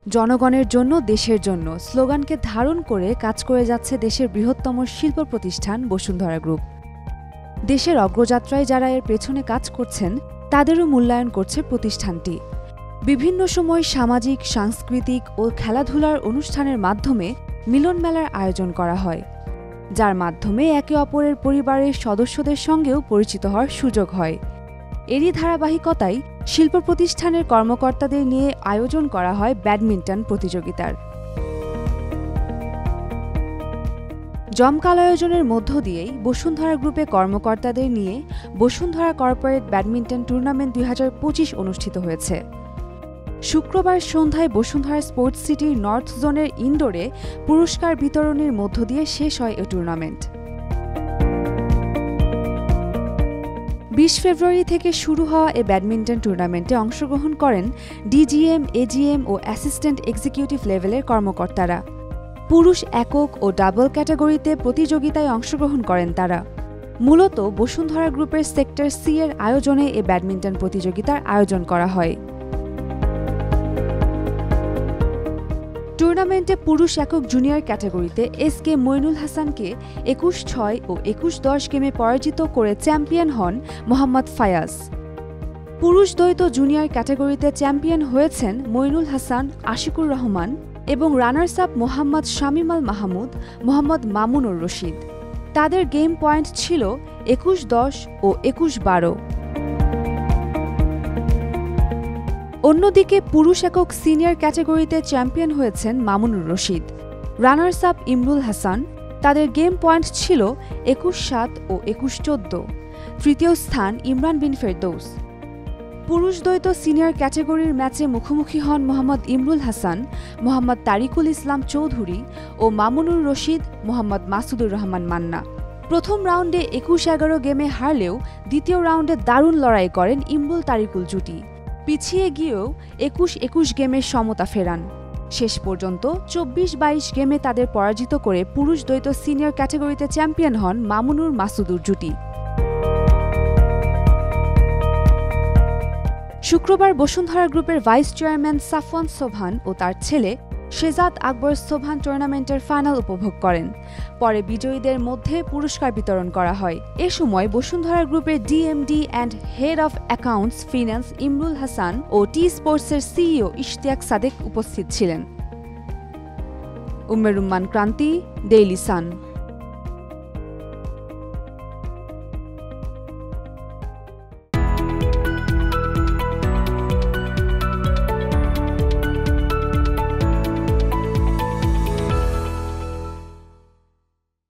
জনগণের জন্য দেশের জন্য স্লোগানকে ধারণ করে কাজ করে যাচ্ছে দেশের বৃহত্তম শিল্প প্রতিষ্ঠান বসুন্ধরা গ্রুপ। দেশের অগ্রযাত্রায় যারা এর পেছনে কাজ করছেন তাদেরও মূল্যায়ন করছে প্রতিষ্ঠানটি। বিভিন্ন সময় সামাজিক, সাংস্কৃতিক ও খেলাধুলার অনুষ্ঠানের মাধ্যমে মিলন মেলার আয়োজন করা হয়, যার মাধ্যমে একে অপরের পরিবারের সদস্যদের সঙ্গেও পরিচিত হওয়ার সুযোগ হয়। এরই ধারাবাহিকতায় শিল্প প্রতিষ্ঠানের কর্মকর্তাদের নিয়ে আয়োজন করা হয় ব্যাডমিন্টন প্রতিযোগিতার। জমকালো আয়োজনের মধ্য দিয়েই বসুন্ধরা গ্রুপে কর্মকর্তাদের নিয়ে বসুন্ধরা কর্পোরেট ব্যাডমিন্টন টুর্নামেন্ট 2025 অনুষ্ঠিত হয়েছে। শুক্রবার সন্ধ্যায় বসুন্ধরা স্পোর্টস সিটির নর্থ জোনের ইনডোরে পুরস্কার বিতরণের মধ্য দিয়ে শেষ হয় এ টুর্নামেন্ট। 20 ফেব্রুয়ারি থেকে শুরু হওয়া এ ব্যাডমিন্টন টুর্নামেন্টে অংশগ্রহণ করেন ডিজিএম, এজিএম ও অ্যাসিস্ট্যান্ট এক্সিকিউটিভ লেভেলের কর্মকর্তারা। পুরুষ একক ও ডাবল ক্যাটাগরিতে প্রতিযোগিতায় অংশগ্রহণ করেন তারা। মূলত বসুন্ধরা গ্রুপের সেক্টর সি এর আয়োজনে এ ব্যাডমিন্টন প্রতিযোগিতার আয়োজন করা হয়। টুর্নামেন্টে পুরুষ একক জুনিয়র ক্যাটাগরিতে এসকে মইনুল হাসানকে 21-6 ও 21-10 গেমে পরাজিত করে চ্যাম্পিয়ন হন মোহাম্মদ ফায়াজ। পুরুষ দ্বৈত জুনিয়র ক্যাটাগরিতে চ্যাম্পিয়ন হয়েছেন মইনুল হাসান, আশিকুর রহমান এবং রানার্স আপ মোহাম্মদ শামিম আল মাহমুদ, মোহাম্মদ মামুনুর রশিদ। তাদের গেম পয়েন্ট ছিল 21-10 ও 21-12। অন্যদিকে পুরুষ একক সিনিয়র ক্যাটাগরিতে চ্যাম্পিয়ন হয়েছেন মামুনুর রশিদ। রানার্স আপ ইমরুল হাসান, তাদের গেম পয়েন্ট ছিল 21-7 ও 21-14। তৃতীয় স্থান ইমরান বিন ফেরদৌস। পুরুষ দ্বৈত সিনিয়র ক্যাটাগরির ম্যাচে মুখোমুখি হন মোহাম্মদ ইমরুল হাসান, মোহাম্মদ তারিকুল ইসলাম চৌধুরী ও মামুনুর রশিদ, মোহাম্মদ মাসুদুর রহমান মান্না। প্রথম রাউন্ডে 21-11 গেমে হারলেও দ্বিতীয় রাউন্ডে দারুণ লড়াই করেন ইমরুল তারিকুল জুটি। পিছিয়ে গিয়েও 21-21 গেমের সমতা ফেরান। শেষ পর্যন্ত 24-22 গেমে তাদের পরাজিত করে পুরুষ দ্বৈত সিনিয়র ক্যাটাগরিতে চ্যাম্পিয়ন হন মামুনুর মাসুদুর জুটি। শুক্রবার বসুন্ধরা গ্রুপের ভাইস চেয়ারম্যান সাফওয়ান সোবহান ও তার ছেলে শেজাদ আকবর সোবহান টুর্নামেন্টের ফাইনাল উপভোগ করেন। পরে বিজয়ীদের মধ্যে পুরস্কার বিতরণ করা হয়। এ সময় বসুন্ধরা গ্রুপের DMD and head of accounts finance Imrul Hasan ও টি স্পোর্টসের সিইও ইশতিয়াক সাদেক উপস্থিত ছিলেন। উম্মের রুম্মান ক্রান্তি, ডেইলি সান।